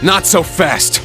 Not so fast!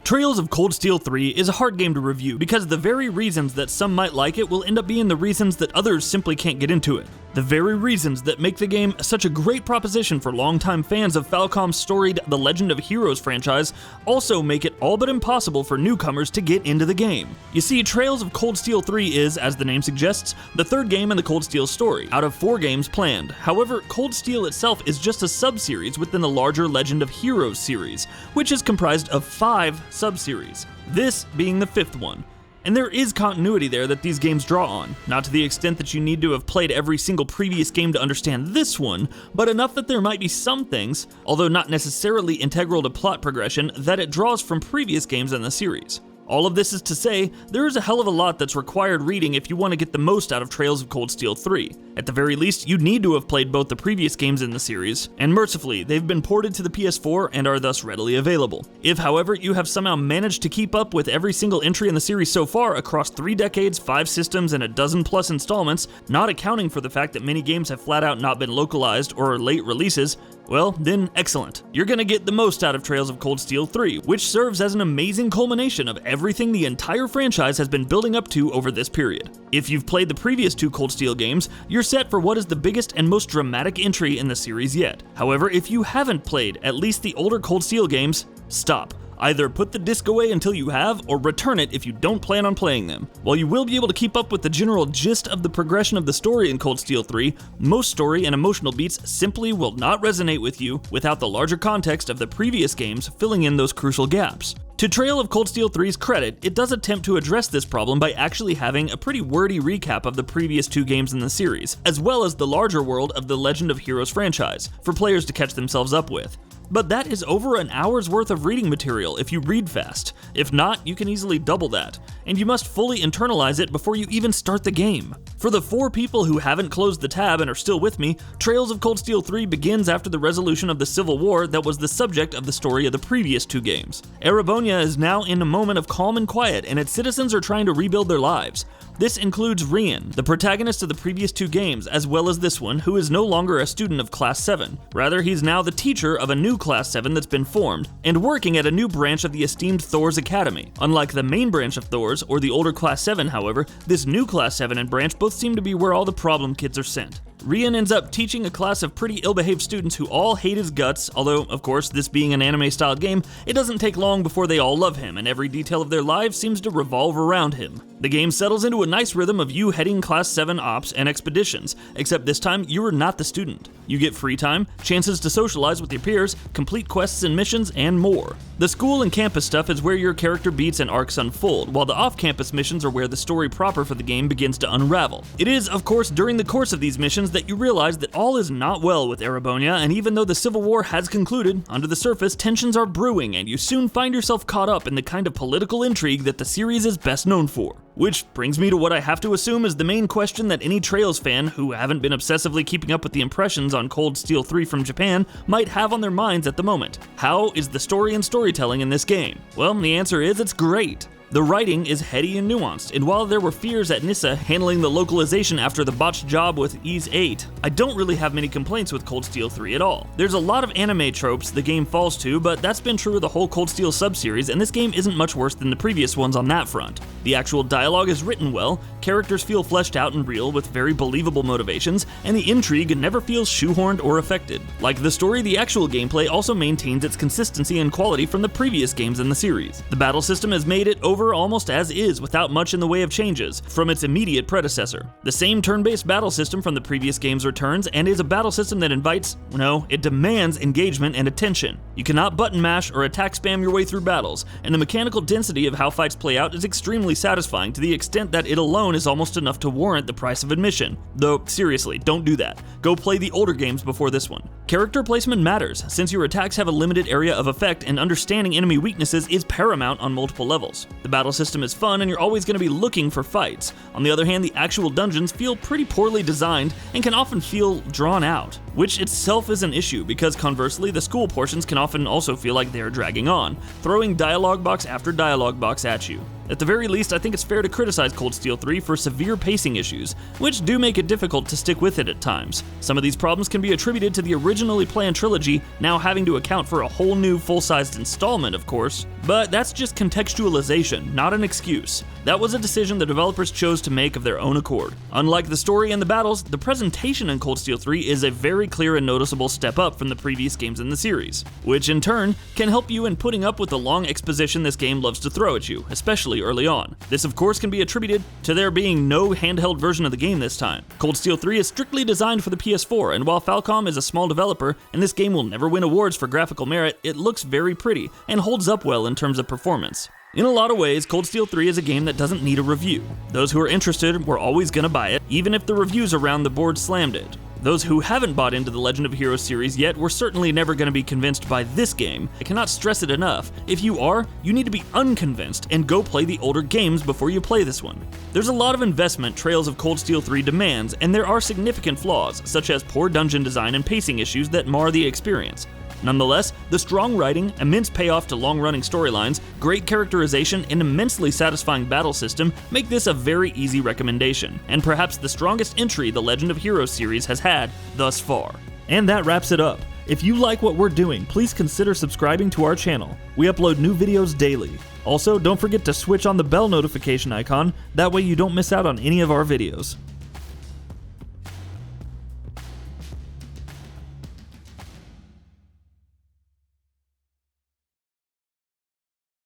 Trails of Cold Steel 3 is a hard game to review because the very reasons that some might like it will end up being the reasons that others simply can't get into it. The very reasons that make the game such a great proposition for longtime fans of Falcom's storied The Legend of Heroes franchise also make it all but impossible for newcomers to get into the game. You see, Trails of Cold Steel 3 is, as the name suggests, the third game in the Cold Steel story, out of 4 games planned. However, Cold Steel itself is just a sub-series within the larger Legend of Heroes series, which is comprised of 5 sub-series, this being the 5th one. And there is continuity there that these games draw on, not to the extent that you need to have played every single previous game to understand this one, but enough that there might be some things, although not necessarily integral to plot progression, that it draws from previous games in the series. All of this is to say, there is a hell of a lot that's required reading if you want to get the most out of Trails of Cold Steel 3. At the very least, you need to have played both the previous games in the series, and mercifully, they've been ported to the PS4 and are thus readily available. If, however, you have somehow managed to keep up with every single entry in the series so far across 3 decades, 5 systems, and a dozen plus installments, not accounting for the fact that many games have flat out not been localized or are late releases, well, then excellent. You're gonna get the most out of Trails of Cold Steel 3, which serves as an amazing culmination of everything the entire franchise has been building up to over this period. If you've played the previous 2 Cold Steel games, you're set for what is the biggest and most dramatic entry in the series yet. However, if you haven't played at least the older Cold Steel games, stop. Either put the disc away until you have, or return it if you don't plan on playing them. While you will be able to keep up with the general gist of the progression of the story in Cold Steel 3, most story and emotional beats simply will not resonate with you without the larger context of the previous games filling in those crucial gaps. To Trail of Cold Steel 3's credit, it does attempt to address this problem by actually having a pretty wordy recap of the previous 2 games in the series, as well as the larger world of the Legend of Heroes franchise, for players to catch themselves up with. But that is over an hour's worth of reading material if you read fast. If not, you can easily double that, and you must fully internalize it before you even start the game. For the 4 people who haven't closed the tab and are still with me, Trails of Cold Steel 3 begins after the resolution of the Civil War that was the subject of the story of the previous 2 games. Erebonia is now in a moment of calm and quiet, and its citizens are trying to rebuild their lives. This includes Rian, the protagonist of the previous 2 games, as well as this one, who is no longer a student of Class 7. Rather, he's now the teacher of a new Class 7 that's been formed, and working at a new branch of the esteemed Thor's Academy. Unlike the main branch of Thor's, or the older Class 7, however, this new Class 7 and branch both seem to be where all the problem kids are sent. Rian ends up teaching a class of pretty ill-behaved students who all hate his guts, although, of course, this being an anime-styled game, it doesn't take long before they all love him, and every detail of their lives seems to revolve around him. The game settles into a nice rhythm of you heading Class 7 ops and expeditions, except this time you are not the student. You get free time, chances to socialize with your peers, complete quests and missions, and more. The school and campus stuff is where your character beats and arcs unfold, while the off-campus missions are where the story proper for the game begins to unravel. It is, of course, during the course of these missions that you realize that all is not well with Erebonia, and even though the Civil War has concluded, under the surface tensions are brewing and you soon find yourself caught up in the kind of political intrigue that the series is best known for. Which brings me to what I have to assume is the main question that any Trails fan who haven't been obsessively keeping up with the impressions on Cold Steel 3 from Japan might have on their minds at the moment. How is the story and storytelling in this game? Well, the answer is it's great. The writing is heady and nuanced, and while there were fears at Nissa handling the localization after the botched job with Ys 8, I don't really have many complaints with Cold Steel 3 at all. There's a lot of anime tropes the game falls to, but that's been true of the whole Cold Steel sub-series, and this game isn't much worse than the previous ones on that front. The actual dialogue is written well, characters feel fleshed out and real with very believable motivations, and the intrigue never feels shoehorned or affected. Like the story, the actual gameplay also maintains its consistency and quality from the previous games in the series. The battle system has made it over almost as is without much in the way of changes from its immediate predecessor. The same turn-based battle system from the previous games returns and is a battle system that invites, no, it demands engagement and attention. You cannot button mash or attack spam your way through battles, and the mechanical density of how fights play out is extremely satisfying to the extent that it alone is almost enough to warrant the price of admission. Though, seriously, don't do that. Go play the older games before this one. Character placement matters, since your attacks have a limited area of effect and understanding enemy weaknesses is paramount on multiple levels. The battle system is fun and you're always going to be looking for fights. On the other hand, the actual dungeons feel pretty poorly designed and can often feel drawn out, which itself is an issue because conversely, the school portions can often also feel like they're dragging on, throwing dialogue box after dialogue box at you. At the very least, I think it's fair to criticize Cold Steel 3 for severe pacing issues, which do make it difficult to stick with it at times. Some of these problems can be attributed to the originally planned trilogy now having to account for a whole new full-sized installment, of course, but that's just contextualization, not an excuse. That was a decision the developers chose to make of their own accord. Unlike the story and the battles, the presentation in Cold Steel 3 is a very clear and noticeable step up from the previous games in the series, which in turn can help you in putting up with the long exposition this game loves to throw at you, especially early on. This of course can be attributed to there being no handheld version of the game this time. Cold Steel 3 is strictly designed for the PS4, and while Falcom is a small developer and this game will never win awards for graphical merit, it looks very pretty and holds up well in terms of performance. In a lot of ways, Cold Steel 3 is a game that doesn't need a review. Those who are interested were always gonna buy it, even if the reviews around the board slammed it. Those who haven't bought into the Legend of Heroes series yet were certainly never going to be convinced by this game. I cannot stress it enough. If you are, you need to be unconvinced and go play the older games before you play this one. There's a lot of investment Trails of Cold Steel 3 demands, and there are significant flaws, such as poor dungeon design and pacing issues that mar the experience. Nonetheless, the strong writing, immense payoff to long-running storylines, great characterization, and immensely satisfying battle system make this a very easy recommendation, and perhaps the strongest entry the Legend of Heroes series has had thus far. And that wraps it up. If you like what we're doing, please consider subscribing to our channel. We upload new videos daily. Also, don't forget to switch on the bell notification icon, that way you don't miss out on any of our videos.